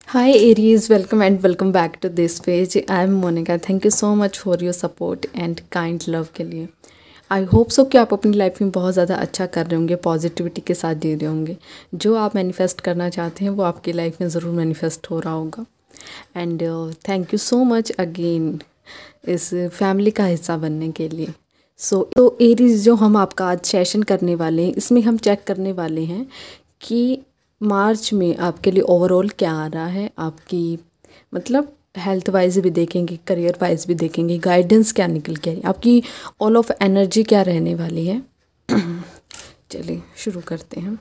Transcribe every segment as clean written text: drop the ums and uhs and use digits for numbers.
Hi Aries, welcome and welcome back to this page. I am Monica. Thank you so much for your support and kind love के लिए। I hope so कि आप अपनी life में बहुत ज़्यादा अच्छा कर रहे होंगे, पॉजिटिविटी के साथ जी रहे होंगे। जो आप मैनिफेस्ट करना चाहते हैं वो आपकी लाइफ में ज़रूर मैनिफेस्ट हो रहा होगा। And thank you so much again इस फैमिली का हिस्सा बनने के लिए। तो एरीज जो हम आपका आज सेशन करने वाले हैं, इसमें हम चेक करने वाले हैं कि मार्च में आपके लिए ओवरऑल क्या आ रहा है। आपकी मतलब हेल्थ वाइज भी देखेंगे, करियर वाइज भी देखेंगे, गाइडेंस क्या निकल के आ रही है, आपकी ऑल ऑफ एनर्जी क्या रहने वाली है। चलिए शुरू करते हैं।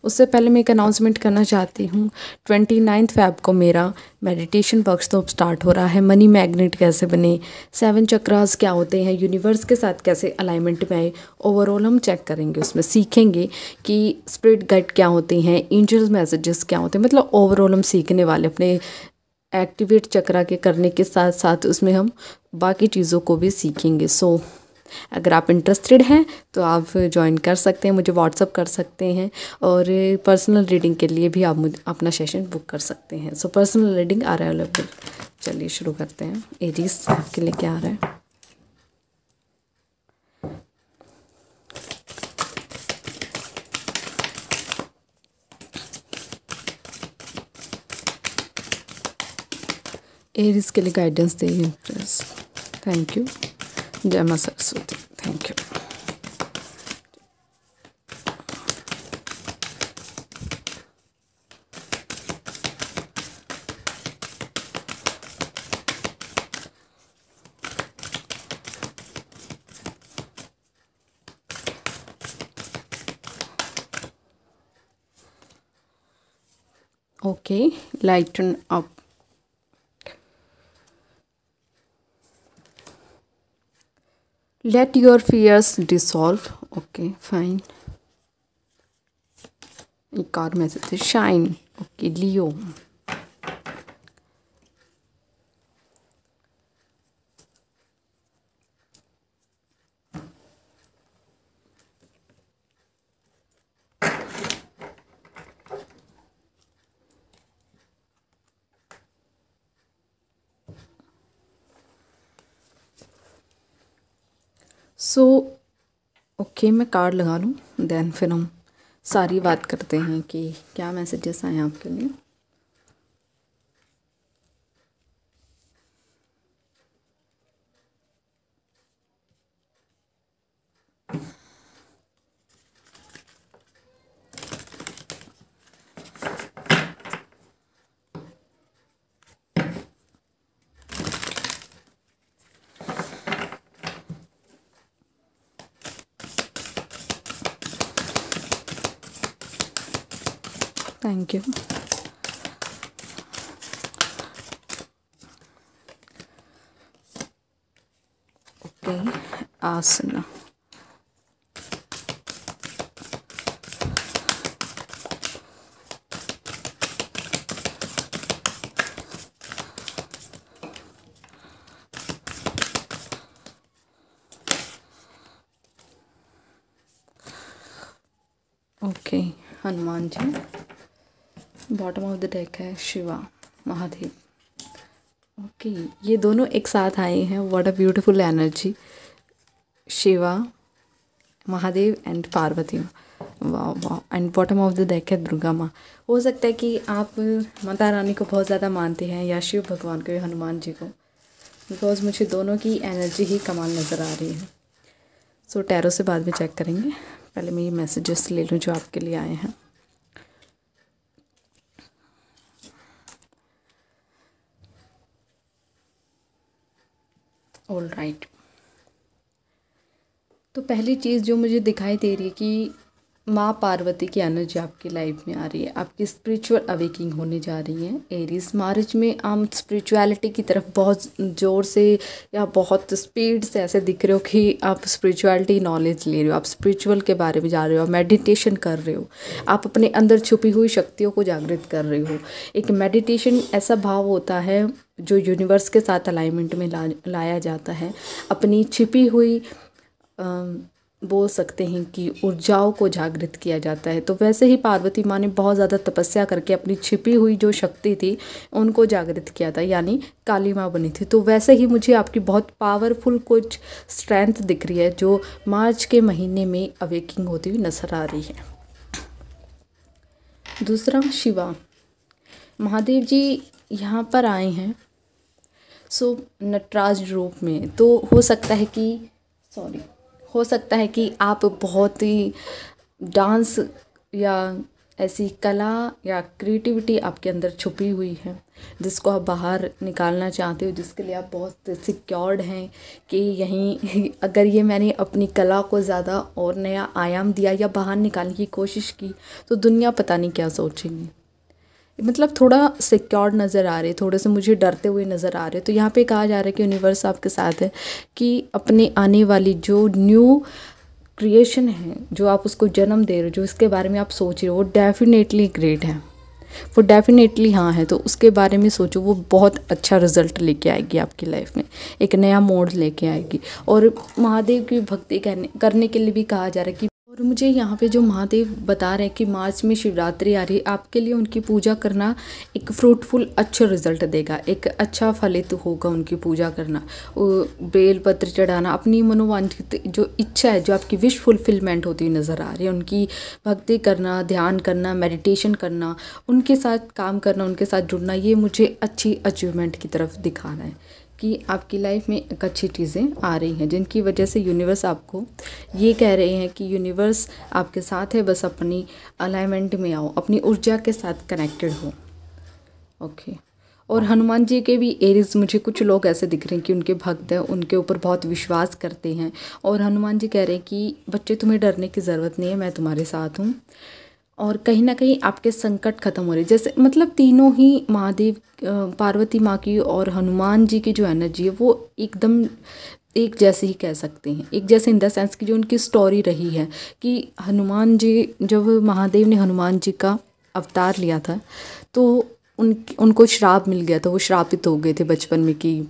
उससे पहले मैं एक अनाउंसमेंट करना चाहती हूँ। 29 फ़ेब को मेरा मेडिटेशन वर्कशॉप स्टार्ट हो रहा है। मनी मैग्नेट कैसे बने, 7 चक्रास क्या होते हैं, यूनिवर्स के साथ कैसे अलाइनमेंट में आए, ओवरऑल हम चेक करेंगे। उसमें सीखेंगे कि स्पिरिट गाइड क्या होते हैं, एंजल्स मैसेजेस क्या होते हैं। मतलब ओवरऑल हम सीखने वाले अपने एक्टिवेट चक्रा के करने के साथ साथ उसमें हम बाकी चीज़ों को भी सीखेंगे। अगर आप इंटरेस्टेड हैं तो आप ज्वाइन कर सकते हैं, मुझे व्हाट्सअप कर सकते हैं और पर्सनल रीडिंग के लिए भी आप मुझे अपना सेशन बुक कर सकते हैं। Personal reading are available. चलिए शुरू करते हैं। एरीज के लिए क्या आ रहा है। एरीज के लिए गाइडेंस देंगे प्लीज। Thank you. जय मां Saraswati. Thank you. Okay, lighten up. Let your fears dissolve. Okay, fine. एक और मैसेज है, शाइन। ओके लियो। ओके मैं कार्ड लगा लूँ, देन फिर हम सारी बात करते हैं कि क्या मैसेजेस आए हैं आपके लिए। Thank you. Okay Asna. Okay Hanuman ji. Bottom of the deck है शिवा महादेव। ओके ये दोनों एक साथ आए हैं। What a beautiful energy. Shiva Mahadev and Parvati. वाह वाह। And bottom of the deck है दुर्गा माँ। हो सकता है कि आप माता रानी को बहुत ज़्यादा मानते हैं या शिव भगवान को या हनुमान जी को, बिकॉज मुझे दोनों की एनर्जी ही कमाल नज़र आ रही है। टैरो से बाद में चेक करेंगे। पहले मैं ये मैसेजेस ले लूँ जो आपके लिए आए हैं। All right. तो पहली चीज़ जो मुझे दिखाई दे रही है कि माँ पार्वती की एनर्जी आपकी लाइफ में आ रही है। आपकी स्पिरिचुअल अवेकिंग होने जा रही है एरीज। मार्च में आप स्पिरिचुअलिटी की तरफ बहुत ज़ोर से या बहुत स्पीड से ऐसे दिख रहे हो कि आप स्पिरिचुअलिटी नॉलेज ले रहे हो, आप स्पिरिचुअल के बारे में जा रहे हो, मेडिटेशन कर रहे हो, आप अपने अंदर छुपी हुई शक्तियों को जागृत कर रहे हो। एक मेडिटेशन ऐसा भाव होता है जो यूनिवर्स के साथ अलाइनमेंट में लाया जाता है। अपनी छिपी हुई बोल सकते हैं कि ऊर्जाओं को जागृत किया जाता है। तो वैसे ही पार्वती माँ ने बहुत ज़्यादा तपस्या करके अपनी छिपी हुई जो शक्ति थी उनको जागृत किया था, यानी काली माँ बनी थी। तो वैसे ही मुझे आपकी बहुत पावरफुल कुछ स्ट्रेंथ दिख रही है जो मार्च के महीने में अवेकिंग होती हुई नजर आ रही है। दूसरा, शिवा महादेव जी यहाँ पर आए हैं नटराज रूप में। तो हो सकता है कि आप बहुत ही डांस या ऐसी कला या क्रिएटिविटी आपके अंदर छुपी हुई है जिसको आप बाहर निकालना चाहते हो, जिसके लिए आप बहुत सिक्योर्ड हैं कि यहीं अगर ये मैंने अपनी कला को ज़्यादा और नया आयाम दिया या बाहर निकालने की कोशिश की तो दुनिया पता नहीं क्या सोचेंगी। मतलब थोड़ा सिक्योर्ड नज़र आ रहे, थोड़े से मुझे डरते हुए नज़र आ रहे। तो यहाँ पे कहा जा रहा है कि यूनिवर्स आपके साथ है कि अपने आने वाली जो न्यू क्रिएशन है, जो आप उसको जन्म दे रहे हो, जो इसके बारे में आप सोच रहे हो, वो डेफिनेटली ग्रेट है, वो डेफिनेटली हाँ है। तो उसके बारे में सोचो, वो बहुत अच्छा रिजल्ट लेके आएगी आपकी लाइफ में, एक नया मोड़ लेके आएगी। और महादेव की भक्ति करने के लिए भी कहा जा रहा है कि, और मुझे यहाँ पे जो महादेव बता रहे हैं कि मार्च में शिवरात्रि आ रही है, आपके लिए उनकी पूजा करना एक फ्रूटफुल अच्छा रिजल्ट देगा, एक अच्छा फलित होगा उनकी पूजा करना। बेल पत्र चढ़ाना, अपनी मनोवांछित जो इच्छा है, जो आपकी विश फुलफिलमेंट होती हुई नज़र आ रही है, उनकी भक्ति करना, ध्यान करना, मेडिटेशन करना, उनके साथ काम करना, उनके साथ जुड़ना, ये मुझे अच्छी अचीवमेंट की तरफ दिखाना है कि आपकी लाइफ में एक अच्छी चीज़ें आ रही हैं जिनकी वजह से यूनिवर्स आपको ये कह रहे हैं कि यूनिवर्स आपके साथ है, बस अपनी अलाइनमेंट में आओ, अपनी ऊर्जा के साथ कनेक्टेड हो। ओके। और हनुमान जी के भी एरीज, मुझे कुछ लोग ऐसे दिख रहे हैं कि उनके भक्त हैं, उनके ऊपर बहुत विश्वास करते हैं, और हनुमान जी कह रहे हैं कि बच्चे तुम्हें डरने की ज़रूरत नहीं है, मैं तुम्हारे साथ हूँ। और कहीं ना कहीं आपके संकट खत्म हो रहे, जैसे मतलब तीनों ही महादेव, पार्वती माँ की और हनुमान जी की जो एनर्जी है वो एकदम एक जैसे ही कह सकते हैं, एक जैसे इन द सेंस की जो उनकी स्टोरी रही है कि हनुमान जी, जब महादेव ने हनुमान जी का अवतार लिया था तो उनको श्राप मिल गया था, वो श्रापित हो गए थे बचपन में कि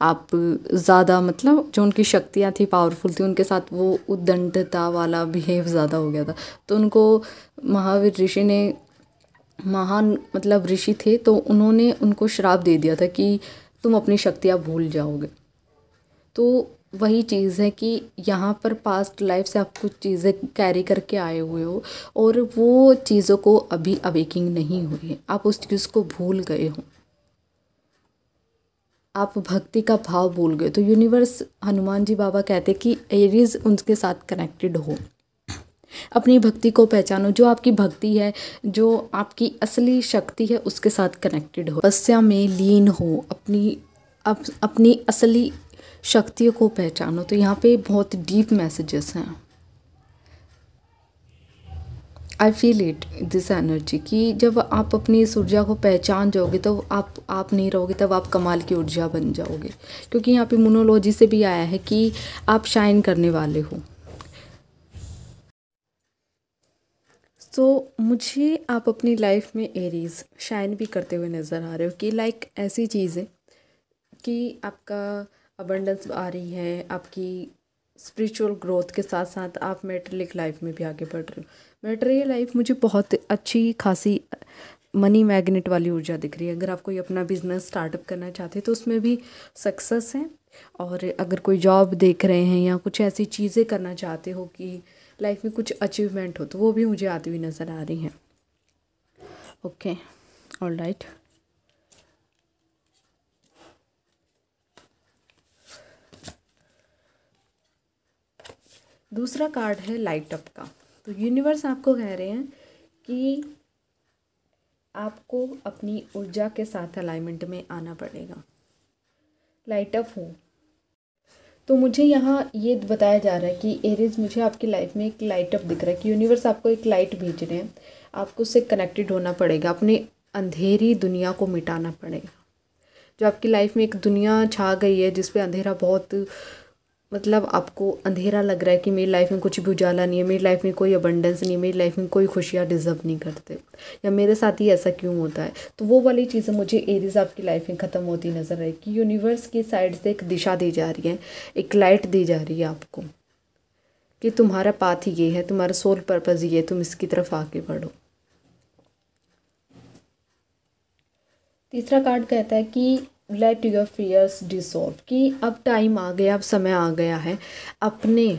आप ज़्यादा, मतलब जो उनकी शक्तियाँ थी, पावरफुल थी, उनके साथ वो उद्दंडता वाला बिहेव ज़्यादा हो गया था। तो उनको महावीर ऋषि ने, महान मतलब ऋषि थे, तो उन्होंने उनको श्राप दे दिया था कि तुम अपनी शक्तियाँ भूल जाओगे। तो वही चीज़ है कि यहाँ पर पास्ट लाइफ से आप कुछ चीज़ें कैरी करके आए हुए हो और वो चीज़ों को अभी अवेकिंग नहीं हुई है, आप उस चीज़ को भूल गए हो, आप भक्ति का भाव भूल गए। तो यूनिवर्स, हनुमान जी बाबा कहते कि एरीज उनके साथ कनेक्टेड हो, अपनी भक्ति को पहचानो, जो आपकी भक्ति है, जो आपकी असली शक्ति है, उसके साथ कनेक्टेड हो, तपस्या में लीन हो, अपनी असली शक्तियों को पहचानो। तो यहाँ पे बहुत डीप मैसेजेस हैं। I feel it, this energy, कि जब आप अपनी इस ऊर्जा को पहचान जाओगे तो आप नहीं रहोगे, तब आप कमाल की ऊर्जा बन जाओगे। क्योंकि यहाँ पे मोनोलॉजी से भी आया है कि आप शाइन करने वाले हो। तो मुझे आप अपनी लाइफ में एरीज शाइन भी करते हुए नज़र आ रहे हो कि लाइक ऐसी चीज़ है कि आपका अबंडेंस आ रही है, आपकी स्पिरिचुअल ग्रोथ के साथ साथ आप मेटेरियल लाइफ में भी आगे बढ़ रहे हो। मेटेरियल लाइफ मुझे बहुत अच्छी खासी मनी मैग्नेट वाली ऊर्जा दिख रही है। अगर आप कोई अपना बिजनेस स्टार्टअप करना चाहते हैं तो उसमें भी सक्सेस है, और अगर कोई जॉब देख रहे हैं या कुछ ऐसी चीज़ें करना चाहते हो कि लाइफ में कुछ अचीवमेंट हो, तो वो भी मुझे आती हुई नज़र आ रही हैं। Okay, all right. दूसरा कार्ड है लाइट अप का। तो यूनिवर्स आपको कह रहे हैं कि आपको अपनी ऊर्जा के साथ अलाइनमेंट में आना पड़ेगा, लाइट अप हो। तो मुझे यहाँ ये बताया जा रहा है कि एरीज, मुझे आपकी लाइफ में एक लाइट अप दिख रहा है कि यूनिवर्स आपको एक लाइट भेज रहे हैं, आपको उससे कनेक्टेड होना पड़ेगा, अपनी अंधेरी दुनिया को मिटाना पड़ेगा। जो आपकी लाइफ में एक दुनिया छा गई है जिस पे अंधेरा बहुत, मतलब आपको अंधेरा लग रहा है कि मेरी लाइफ में कुछ भी उजाला नहीं है, मेरी लाइफ में कोई अबंडेंस नहीं है, मेरी लाइफ में कोई खुशियाँ डिज़र्व नहीं करते, या मेरे साथ ही ऐसा क्यों होता है। तो वो वाली चीज़ें मुझे एरीज आपकी लाइफ में ख़त्म होती नज़र आ रही कि यूनिवर्स की साइड से एक दिशा दी जा रही है, एक लाइट दी जा रही है आपको, कि तुम्हारा पाथ ये है, तुम्हारा सोल पर्पज़ ये है, तुम इसकी तरफ आगे बढ़ो। तीसरा कार्ड कहता है कि लेट योर फियर्स डिसॉल्व, कि अब टाइम आ गया, अब समय आ गया है अपने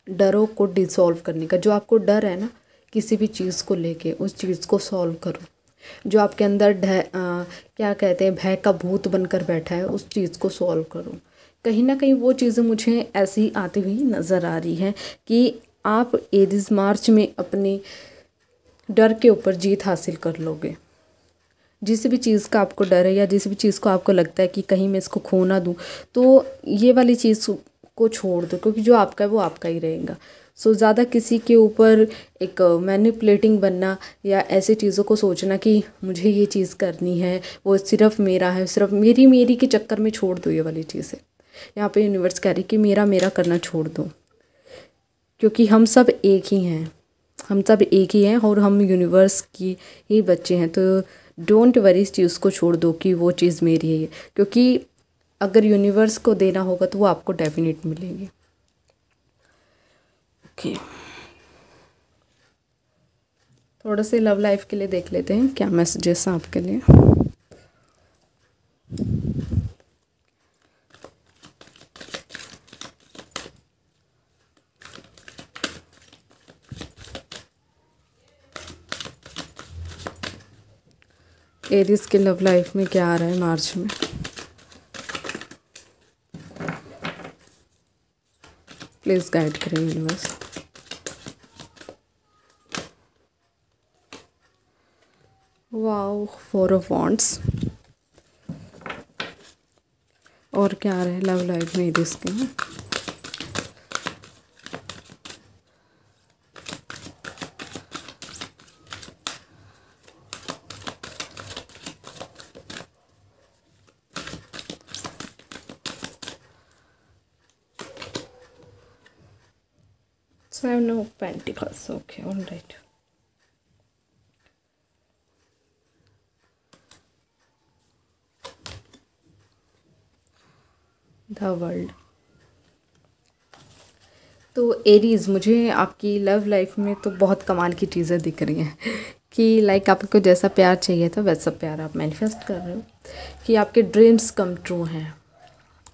डरों को डिसॉल्व करने का। जो आपको डर है ना किसी भी चीज़ को लेके, उस चीज़ को सॉल्व करो। जो आपके अंदर क्या कहते हैं भय का भूत बनकर बैठा है, उस चीज़ को सॉल्व करो। कहीं ना कहीं वो चीज़ें मुझे ऐसी आती हुई नज़र आ रही हैं कि आप एरीज मार्च में अपने डर के ऊपर जीत हासिल कर लोगे। जिस भी चीज़ का आपको डर है या जिस भी चीज़ को आपको लगता है कि कहीं मैं इसको खो ना दूँ, तो ये वाली चीज़ को छोड़ दो, क्योंकि जो आपका है वो आपका ही रहेगा। सो ज़्यादा किसी के ऊपर एक मैनिपुलेटिंग बनना या ऐसी चीज़ों को सोचना कि मुझे ये चीज़ करनी है, वो सिर्फ मेरा है, सिर्फ मेरी के चक्कर में छोड़ दो ये वाली चीज़ें। यहाँ पे यूनिवर्स कह रही कि मेरा करना छोड़ दो, क्योंकि हम सब एक ही हैं, हम सब एक ही हैं और हम यूनिवर्स की ही बच्चे हैं। तो डोंट वरी, इस चीज़ को छोड़ दो कि वो चीज़ मेरी है, क्योंकि अगर यूनिवर्स को देना होगा तो वो आपको डेफिनेट मिलेगी। ओके, थोड़ा से लव लाइफ के लिए देख लेते हैं क्या मैसेजेस हैं आपके लिए। एरीज के लव लाइफ में क्या आ रहा है मार्च में? प्लीज़ गाइड करें यूनिवर्स। Wow, 4 of wands. और क्या आ रहा है लव लाइफ में एरीज के? Seven of Pentacles. Okay, all right. The World. तो एरीज, मुझे आपकी लव लाइफ में तो बहुत कमाल की चीज़ें दिख रही हैं कि लाइक आपको जैसा प्यार चाहिए था वैसा प्यार आप मैनिफेस्ट कर रहे हो, कि आपके ड्रीम्स कम ट्रू हैं।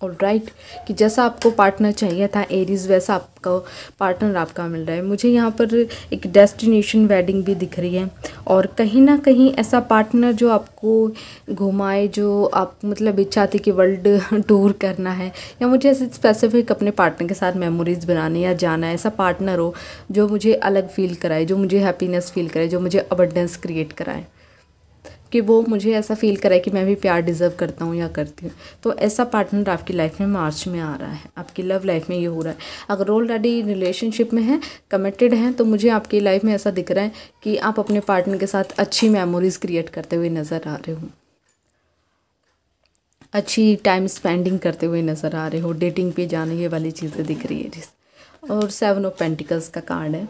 ऑल राइट, कि जैसा आपको पार्टनर चाहिए था एरीज, वैसा आपका पार्टनर आपका मिल रहा है। मुझे यहाँ पर एक डेस्टिनेशन वेडिंग भी दिख रही है, और कहीं ना कहीं ऐसा पार्टनर जो आपको घुमाए, जो आप मतलब इच्छा थी कि वर्ल्ड टूर करना है, या मुझे ऐसे स्पेसिफिक अपने पार्टनर के साथ मेमोरीज बनाने या जाना है, ऐसा पार्टनर हो जो मुझे अलग फील कराए, जो मुझे हैप्पीनेस फील कराए, जो मुझे अबंडेंस क्रिएट कराए, कि वो मुझे ऐसा फील कराए कि मैं भी प्यार डिज़र्व करता हूँ या करती हूँ। तो ऐसा पार्टनर आपकी लाइफ में मार्च में आ रहा है, आपकी लव लाइफ में ये हो रहा है। अगर ऑलरेडी रिलेशनशिप में हैं, कमिटेड हैं, तो मुझे आपकी लाइफ में ऐसा दिख रहा है कि आप अपने पार्टनर के साथ अच्छी मेमोरीज क्रिएट करते हुए नज़र आ रहे हो, अच्छी टाइम स्पेंडिंग करते हुए नज़र आ रहे हो, डेटिंग पे जाने ये वाली चीज़ें दिख रही है। और 7 ऑफ पेंटिकल्स का कार्ड है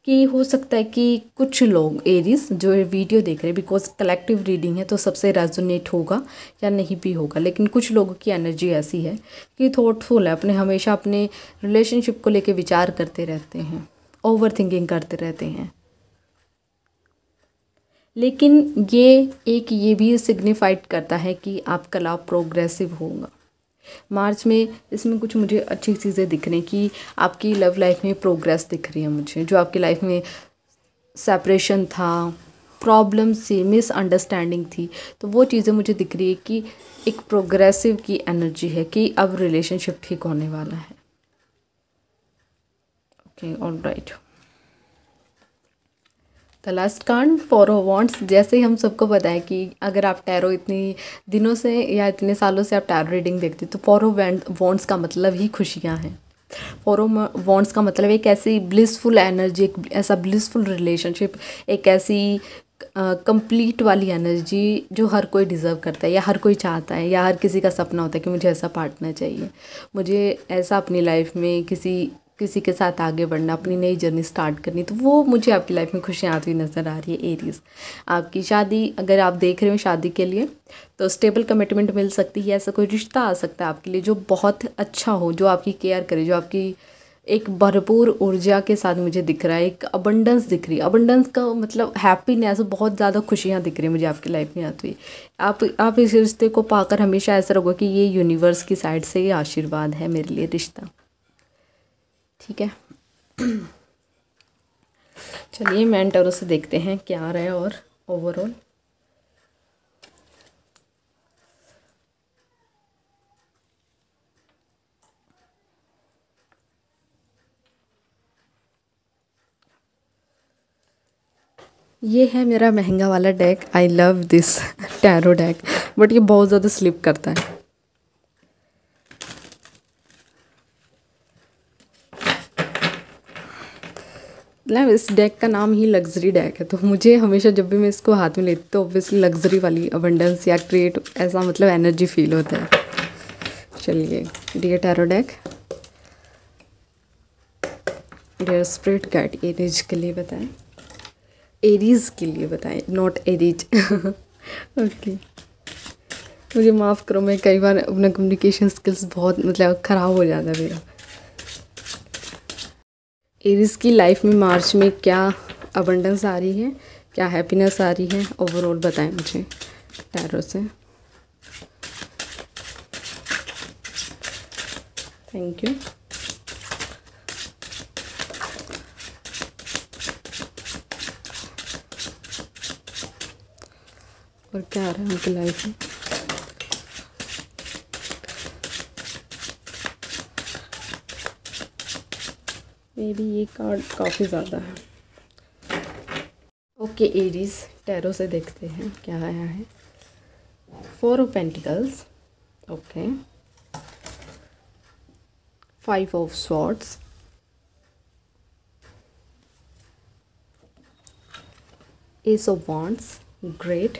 कि हो सकता है कि कुछ लोग एरीज जो वीडियो देख रहे हैं, बिकॉज कलेक्टिव रीडिंग है तो सबसे रेजोनेट होगा या नहीं भी होगा, लेकिन कुछ लोगों की एनर्जी ऐसी है कि थॉटफुल है, अपने हमेशा अपने रिलेशनशिप को लेके विचार करते रहते हैं, ओवर थिंकिंग करते रहते हैं। लेकिन ये भी सिग्निफाइड करता है कि आपका लव प्रोग्रेसिव होगा मार्च में। इसमें कुछ मुझे अच्छी चीज़ें दिख रही हैं कि आपकी लव लाइफ में प्रोग्रेस दिख रही है मुझे। जो आपकी लाइफ में सेपरेशन था, प्रॉब्लम सी, मिसअंडरस्टैंडिंग थी, तो वो चीज़ें मुझे दिख रही है कि एक प्रोग्रेसिव की एनर्जी है कि अब रिलेशनशिप ठीक होने वाला है। Okay, all right. The last card 4 of wands. जैसे ही हम सबको पता है कि अगर आप टैरो इतनी दिनों से या इतने सालों से आप टैरो रीडिंग देखते तो 4 ऑफ वॉन्ड्स का मतलब ही खुशियाँ हैं। 4 ऑफ वॉन्ड्स का मतलब एक ऐसी ब्लिसफुल एनर्जी, एक ऐसा ब्लिसफुल रिलेशनशिप, एक ऐसी कंप्लीट वाली एनर्जी जो हर कोई डिज़र्व करता है या हर कोई चाहता है या हर किसी का सपना होता है कि मुझे ऐसा पार्टनर चाहिए, मुझे ऐसा अपनी लाइफ में किसी के साथ आगे बढ़ना, अपनी नई जर्नी स्टार्ट करनी। तो वो मुझे आपकी लाइफ में खुशियाँ आती हुई नज़र आ रही है एरीज। आपकी शादी, अगर आप देख रहे हो शादी के लिए, तो स्टेबल कमिटमेंट मिल सकती है। ऐसा कोई रिश्ता आ सकता है आपके लिए जो बहुत अच्छा हो, जो आपकी केयर करे, जो आपकी एक भरपूर ऊर्जा के साथ मुझे दिख रहा है, एक अबंडेंस दिख रही है। अबंडेंस का मतलब हैप्पीनेस, बहुत ज़्यादा खुशियाँ दिख रही है मुझे आपकी लाइफ में आती हुई। आप इस रिश्ते को पाकर हमेशा ऐसा रहोगे कि ये यूनिवर्स की साइड से ये आशीर्वाद है मेरे लिए रिश्ता। ठीक है, चलिए मैं टैरो से देखते हैं क्या आ रहा है और ओवरऑल। ये है मेरा महंगा वाला deck. I love this tarot deck, but ये बहुत ज़्यादा स्लिप करता है। मतलब इस डेक का नाम ही लग्जरी डेक है, तो मुझे हमेशा जब भी मैं इसको हाथ में लेती तो ऑब्वियसली लग्जरी वाली अबंडेंस या क्रिएट ऐसा मतलब एनर्जी फील होता है। चलिए, dear tarot deck, dear spirit guide, Aries के लिए बताएं, एरीज के लिए बताएं, नॉट एरीज। ओके, मुझे माफ़ करो, मैं कई बार अपना कम्युनिकेशन स्किल्स बहुत मतलब ख़राब हो जाता है मेरा। एरीज की लाइफ में मार्च में क्या अबंडेंस आ रही है, क्या हैप्पीनेस आ रही है, ओवरऑल बताएं मुझे टैरो से। Thank you. और क्या आ रहा है उनकी लाइफ में। मे बी ये कार्ड काफ़ी ज़्यादा है। ओके एरीज, टैरो से देखते हैं क्या आया है। 4 of pentacles, okay, 5 of swords, S of wands, great,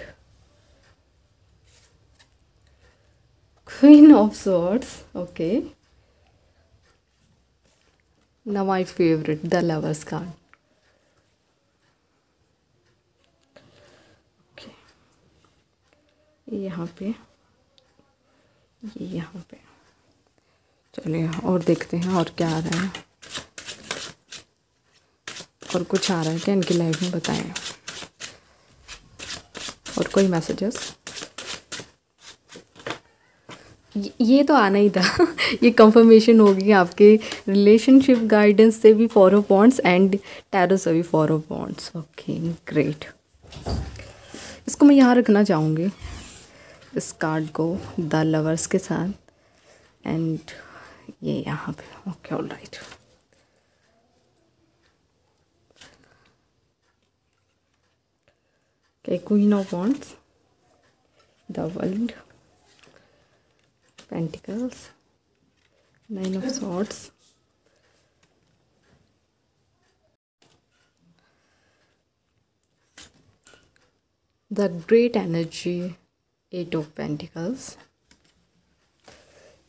queen of swords, okay, now my favorite, the lovers card, okay, यहाँ पे, ये यहाँ पे। चलिए और देखते हैं और क्या आ रहा है, और कुछ आ रहा है क्या इनकी लाइफ में, बताएं। और कोई मैसेजेस, ये तो आना ही था। ये कंफर्मेशन होगी आपके रिलेशनशिप गाइडेंस से भी 4 ऑफ वॉन्ड्स एंड टैरो से भी 4 ऑफ वॉन्ड्स। ओके ग्रेट, इसको मैं यहाँ रखना चाहूँगी, इस कार्ड को द लवर्स के साथ, एंड ये यहाँ पे। Okay all right, okay, queen of wands, the world, Pentacles, 9 of Swords, the Great Energy, 8 of Pentacles।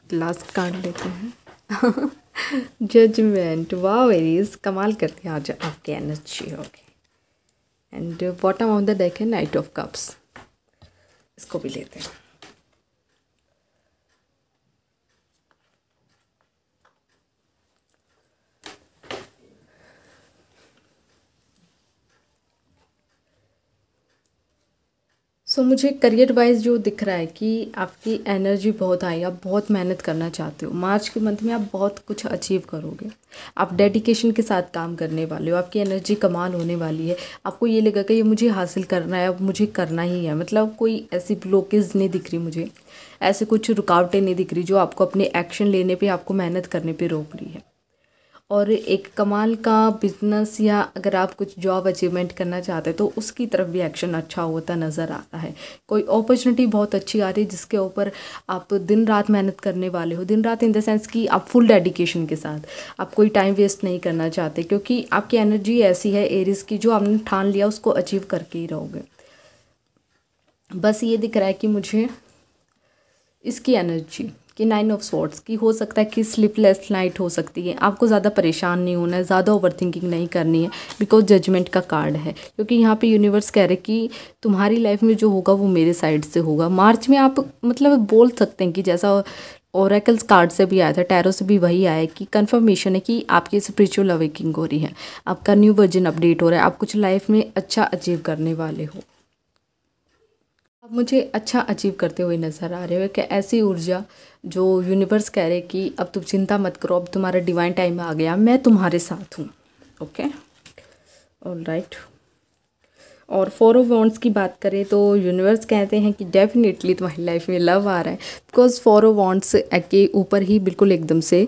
Last card लेते हैं, जजमेंट। वाह एरीज, कमाल करती है आज आपकी energy. Okay, and bottom of the deck है नाइट ऑफ कप्स, इसको भी लेते हैं। मुझे करियर वाइज जो दिख रहा है कि आपकी एनर्जी बहुत आई, आप बहुत मेहनत करना चाहते हो। मार्च के मंथ में आप बहुत कुछ अचीव करोगे, आप डेडिकेशन के साथ काम करने वाले हो, आपकी एनर्जी कमाल होने वाली है। आपको ये लगेगा कि ये मुझे हासिल करना है, अब मुझे करना ही है। मतलब कोई ऐसी ब्लॉकेज नहीं दिख रही मुझे, ऐसे कुछ रुकावटें नहीं दिख रही जो आपको अपने एक्शन लेने पर, आपको मेहनत करने पर रोक रही है। और एक कमाल का बिजनेस, या अगर आप कुछ जॉब अचीवमेंट करना चाहते हैं तो उसकी तरफ भी एक्शन अच्छा होता नज़र आता है। कोई अपॉर्चुनिटी बहुत अच्छी आ रही है जिसके ऊपर आप दिन रात मेहनत करने वाले हो। दिन रात इन द सेंस कि आप फुल डेडिकेशन के साथ, आप कोई टाइम वेस्ट नहीं करना चाहते, क्योंकि आपकी एनर्जी ऐसी है एरीज की, जो आपने ठान लिया उसको अचीव करके ही रहोगे। बस ये दिख रहा है कि मुझे इसकी एनर्जी कि 9 ऑफ स्वॉर्ड्स की हो सकता है कि स्लीपलेस नाइट हो सकती है, आपको ज़्यादा परेशान नहीं होना है, ज़्यादा ओवर थिंकिंग नहीं करनी है, बिकॉज जजमेंट का कार्ड है। क्योंकि यहाँ पे यूनिवर्स कह रहे कि तुम्हारी लाइफ में जो होगा वो मेरे साइड से होगा। मार्च में आप मतलब बोल सकते हैं कि जैसा ओरेकल्स कार्ड से भी आया था, टैरो से भी वही आया है कि कंफर्मेशन है कि आपकी स्पिरिचुअल अवेकिंग हो रही है, आपका न्यू वर्जन अपडेट हो रहा है, आप कुछ लाइफ में अच्छा अचीव करने वाले हो, आप मुझे अच्छा अचीव करते हुए नज़र आ रहे हो। कि ऐसी ऊर्जा जो यूनिवर्स कह रहे कि अब तुम चिंता मत करो, अब तुम्हारा डिवाइन टाइम आ गया, मैं तुम्हारे साथ हूँ। Okay, alright. और 4 ऑफ वॉन्ड्स की बात करें तो यूनिवर्स कहते हैं कि डेफिनेटली तुम्हारी लाइफ में लव आ रहा है, बिकॉज 4 ऑफ वॉन्ड्स के ऊपर ही बिल्कुल एकदम से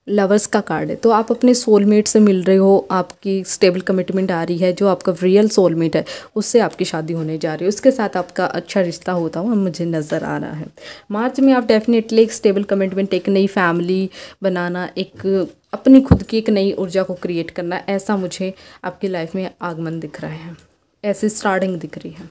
लवर्स का कार्ड है। तो आप अपने सोलमेट से मिल रहे हो, आपकी स्टेबल कमिटमेंट आ रही है, जो आपका रियल सोलमेट है उससे आपकी शादी होने जा रही है, उसके साथ आपका अच्छा रिश्ता होता हुआ मुझे नज़र आ रहा है। मार्च में आप डेफिनेटली एक स्टेबल कमिटमेंट, एक नई फैमिली बनाना, एक अपनी खुद की एक नई ऊर्जा को क्रिएट करना, ऐसा मुझे आपकी लाइफ में आगमन दिख रहा है, ऐसी स्टार्टिंग दिख रही है।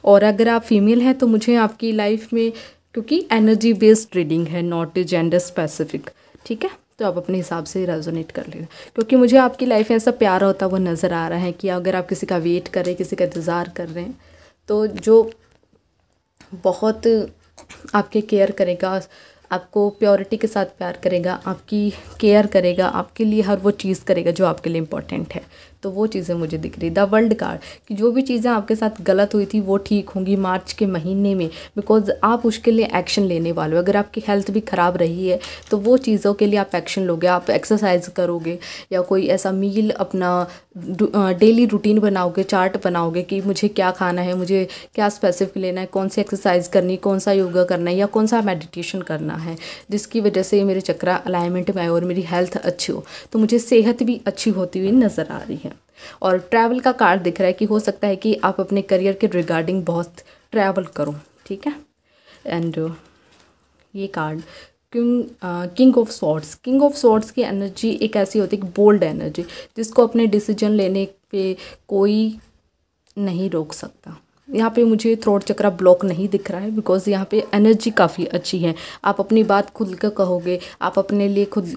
और अगर आप फीमेल हैं तो मुझे आपकी लाइफ में, क्योंकि एनर्जी बेस्ड रीडिंग है, नॉट जेंडर स्पेसिफिक, ठीक है, तो आप अपने हिसाब से रेजोनेट कर लेना, क्योंकि मुझे आपकी लाइफ में ऐसा प्यार होता हुआ नज़र आ रहा है कि अगर आप किसी का वेट कर रहे हैं, किसी का इंतज़ार कर रहे हैं, तो जो बहुत आपके केयर करेगा, आपको प्योरिटी के साथ प्यार करेगा, आपकी केयर करेगा, आपके लिए हर वो चीज़ करेगा जो आपके लिए इम्पोर्टेंट है, तो वो चीज़ें मुझे दिख रही। द वर्ल्ड कार्ड कि जो भी चीज़ें आपके साथ गलत हुई थी वो ठीक होंगी मार्च के महीने में, बिकॉज आप उसके लिए एक्शन लेने वाले हो। अगर आपकी हेल्थ भी ख़राब रही है तो वो चीज़ों के लिए आप एक्शन लोगे, आप एक्सरसाइज करोगे या कोई ऐसा मील अपना डेली रूटीन बनाओगे, चार्ट बनाओगे कि मुझे क्या खाना है, मुझे क्या स्पेसिफिक लेना है, कौन सी एक्सरसाइज करनी, कौन सा योगा करना है या कौन सा मेडिटेशन करना है, जिसकी वजह से मेरे चक्रा अलाइनमेंट में आए और मेरी हेल्थ अच्छी हो, तो मुझे सेहत भी अच्छी होती हुई नज़र आ रही है। और ट्रैवल का कार्ड दिख रहा है कि हो सकता है कि आप अपने करियर के रिगार्डिंग बहुत ट्रैवल करो, ठीक है। एंड ये card king of swords, king of swords की एनर्जी एक ऐसी होती है कि बोल्ड एनर्जी, जिसको अपने डिसीजन लेने पे कोई नहीं रोक सकता। यहाँ पे मुझे थ्रोट चक्रा ब्लॉक नहीं दिख रहा है, बिकॉज यहाँ पे एनर्जी काफ़ी अच्छी है, आप अपनी बात खुल कर कहोगे, आप अपने लिए खुद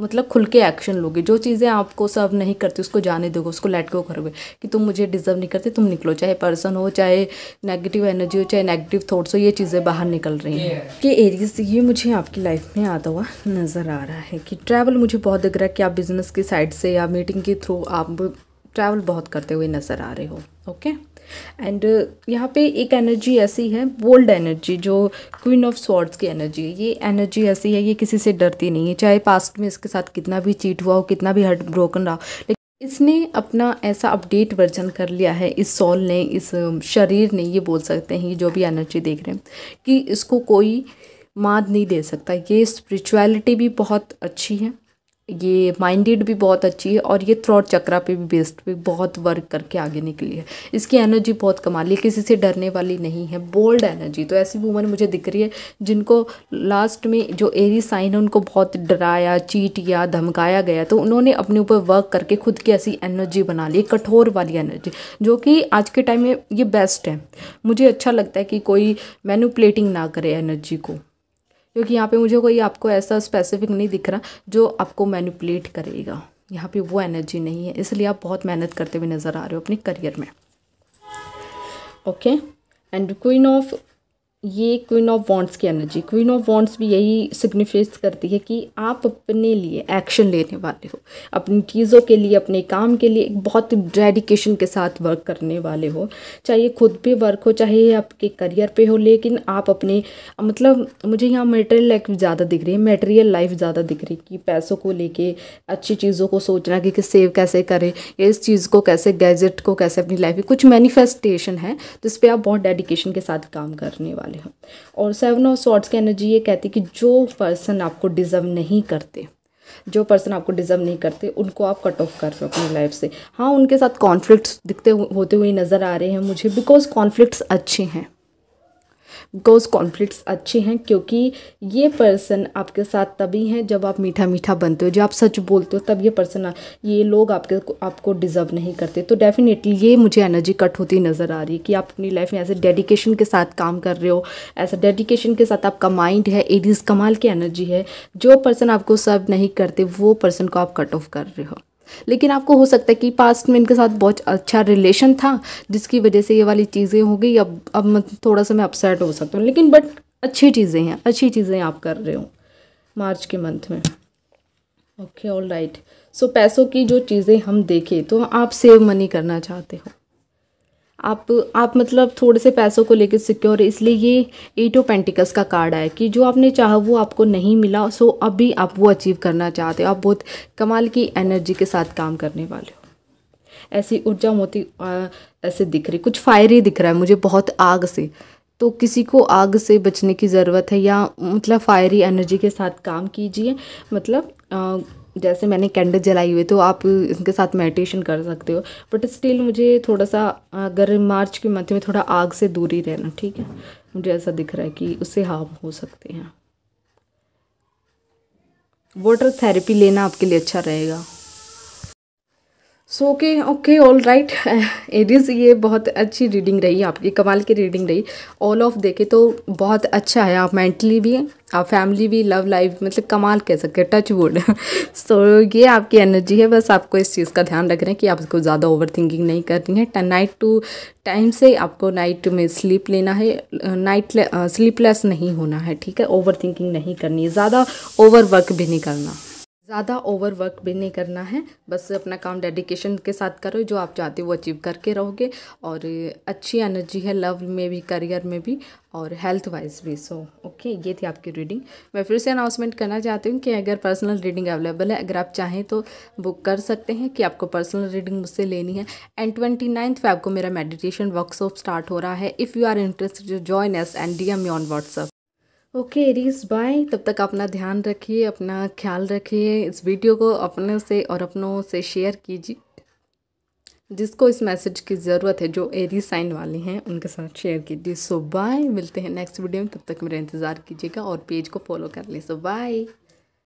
मतलब खुल के एक्शन लोगे, जो चीज़ें आपको सर्व नहीं करती उसको जाने दोगे, उसको लेट गो करोगे कि तुम मुझे डिजर्व नहीं करते, तुम निकलो, चाहे पर्सन हो, चाहे नेगेटिव एनर्जी हो, चाहे नेगेटिव थॉट्स हो, ये चीज़ें बाहर निकल रही हैं। कि एरियस ये मुझे आपकी लाइफ में आता हुआ नज़र आ रहा है कि ट्रैवल मुझे बहुत दिख रहा है कि आप बिजनेस की साइड से या मीटिंग के थ्रू आप ट्रैवल बहुत करते हुए नज़र आ रहे हो। ओके, एंड यहाँ पे एक एनर्जी ऐसी है, बोल्ड एनर्जी, जो क्वीन ऑफ स्वॉर्ड्स की एनर्जी है। ये एनर्जी ऐसी है, ये किसी से डरती नहीं है, चाहे पास्ट में इसके साथ कितना भी चीट हुआ हो, कितना भी हर्ट ब्रोकन रहा हो, लेकिन इसने अपना ऐसा अपडेट वर्जन कर लिया है, इस सोल ने, इस शरीर ने, ये बोल सकते हैं, ये जो भी एनर्जी देख रहे हैं, कि इसको कोई मात नहीं दे सकता। ये स्पिरिचुअलिटी भी बहुत अच्छी है, ये माइंडेड भी बहुत अच्छी है, और ये थ्रॉट चक्रा पे भी बेस्ड पे बहुत वर्क करके आगे निकली है। इसकी एनर्जी बहुत कमाल है, किसी से डरने वाली नहीं है, बोल्ड एनर्जी। तो ऐसी वूमन मुझे दिख रही है जिनको लास्ट में जो एरी साइन है उनको बहुत डराया, चीट या धमकाया गया, तो उन्होंने अपने ऊपर वर्क करके खुद की ऐसी एनर्जी बना ली, कठोर वाली एनर्जी, जो कि आज के टाइम में ये बेस्ट है। मुझे अच्छा लगता है कि कोई मैनिपुलेटिंग ना करे एनर्जी को, क्योंकि यहाँ पे मुझे कोई आपको ऐसा स्पेसिफिक नहीं दिख रहा जो आपको मैनिपुलेट करेगा, यहाँ पे वो एनर्जी नहीं है, इसलिए आप बहुत मेहनत करते हुए नज़र आ रहे हो अपने करियर में। ओके, एंड क्वीन ऑफ, ये क्वीन ऑफ वॉन्ड्स की एनर्जी, क्वीन ऑफ वॉन्ड्स भी यही सिग्निफाइज करती है कि आप अपने लिए एक्शन लेने वाले हो, अपनी चीज़ों के लिए, अपने काम के लिए एक बहुत डेडिकेशन के साथ वर्क करने वाले हो, चाहे खुद पे वर्क हो, चाहे आपके करियर पे हो, लेकिन आप अपने, मतलब मुझे यहाँ मटेरियल लाइफ ज़्यादा दिख रही है, मटेरियल लाइफ ज़्यादा दिख रही है कि पैसों को लेके अच्छी चीज़ों को सोचना कि सेव कैसे करें, या इस चीज़ को कैसे, गैजेट को कैसे अपनी लाइफ में, कुछ मैनिफेस्टेशन है जिस पे आप बहुत डेडिकेशन के साथ काम करने वाले हो। और 7 ऑफ स्वॉर्ड्स की एनर्जी ये कहती है कि जो पर्सन आपको डिजर्व नहीं करते, जो पर्सन आपको डिजर्व नहीं करते, उनको आप कट ऑफ कर रहे हो अपनी लाइफ से। हाँ, उनके साथ कॉन्फ्लिक्ट्स दिखते होते हुए नज़र आ रहे हैं मुझे, बिकॉज कॉन्फ्लिक्ट्स अच्छे हैं, बिकॉज कॉन्फ्लिक्ट्स अच्छे हैं, क्योंकि ये पर्सन आपके साथ तभी हैं जब आप मीठा मीठा बनते हो, जब आप सच बोलते हो, तब ये पर्सन, ये लोग आपको डिजर्व नहीं करते। तो डेफिनेटली ये मुझे एनर्जी कट होती नज़र आ रही है कि आप अपनी लाइफ में ऐसे डेडिकेशन के साथ काम कर रहे हो, ऐसा डेडिकेशन के साथ आपका माइंड है, एडीज कमाल की एनर्जी है, जो पर्सन आपको सर्व नहीं करते वो पर्सन को आप कट ऑफ कर रहे हो। लेकिन आपको हो सकता है कि पास्ट में इनके साथ बहुत अच्छा रिलेशन था, जिसकी वजह से ये वाली चीज़ें हो गई, अब थोड़ा सा मैं अपसेट हो सकता हूँ, लेकिन बट अच्छी चीज़ें हैं, अच्छी चीज़ें आप कर रहे हो मार्च के मंथ में। Okay, all right. सो पैसों की जो चीज़ें हम देखें तो आप सेव मनी करना चाहते हो, आप मतलब थोड़े से पैसों को लेकर सिक्योर, इसलिए ये 8 ऑफ पेंटिकल्स का कार्ड है कि जो आपने चाहा वो आपको नहीं मिला, सो अभी आप वो अचीव करना चाहते हो। आप बहुत कमाल की एनर्जी के साथ काम करने वाले हो, ऐसी ऊर्जा मोती ऐसे दिख रही, कुछ फायरी दिख रहा है मुझे, बहुत आग से। तो किसी को आग से बचने की ज़रूरत है, या मतलब फायरी एनर्जी के साथ काम कीजिए। मतलब जैसे मैंने कैंडल जलाई हुई, तो आप इसके साथ मेडिटेशन कर सकते हो। बट स्टिल मुझे थोड़ा सा, अगर मार्च के मंथ में थोड़ा आग से दूरी रहना, ठीक है। मुझे ऐसा दिख रहा है कि उससे हार्म हो सकते हैं। वाटर थेरेपी लेना आपके लिए अच्छा रहेगा। So okay all right Aries, ये बहुत अच्छी रीडिंग रही आपकी, कमाल की रीडिंग रही। ऑल ऑफ देखे तो बहुत अच्छा है, आप मेंटली भी, आप फैमिली भी, लव लाइफ, मतलब कमाल कह सकते हैं, टच वुड। सो ये आपकी एनर्जी है, बस आपको इस चीज़ का ध्यान रखना है कि आपको ज़्यादा ओवर थिंकिंग नहीं करनी है। नाइट टू टाइम से आपको नाइट में स्लीप लेना है, स्लीपलेस नहीं होना है, ठीक है। ओवर थिंकिंग नहीं करनी है, ज़्यादा ओवर वर्क भी नहीं करना, ज़्यादा ओवर वर्क भी नहीं करना है। बस अपना काम डेडिकेशन के साथ करो, जो आप चाहते हो वो अचीव करके रहोगे। और अच्छी एनर्जी है लव में भी, करियर में भी, और हेल्थ वाइज भी। सो ओके, ये थी आपकी रीडिंग। मैं फिर से अनाउंसमेंट करना चाहती हूँ कि अगर पर्सनल रीडिंग अवेलेबल है, अगर आप चाहें तो बुक कर सकते हैं कि आपको पर्सनल रीडिंग मुझसे लेनी है। एंड 29 फेब को मेरा मेडिटेशन वर्कशॉप स्टार्ट हो रहा है। If you are interested join us and DM me on WhatsApp. Okay Aries, bye. तब तक अपना ध्यान रखिए, अपना ख्याल रखिए। इस वीडियो को अपने से और अपनों से शेयर कीजिए, जिसको इस मैसेज की ज़रूरत है, जो एरीज साइन वाले हैं उनके साथ शेयर कीजिए। सो बाय, मिलते हैं नेक्स्ट वीडियो में। तब तक मेरा इंतज़ार कीजिएगा और पेज को फॉलो कर लीजिए। सो बाय।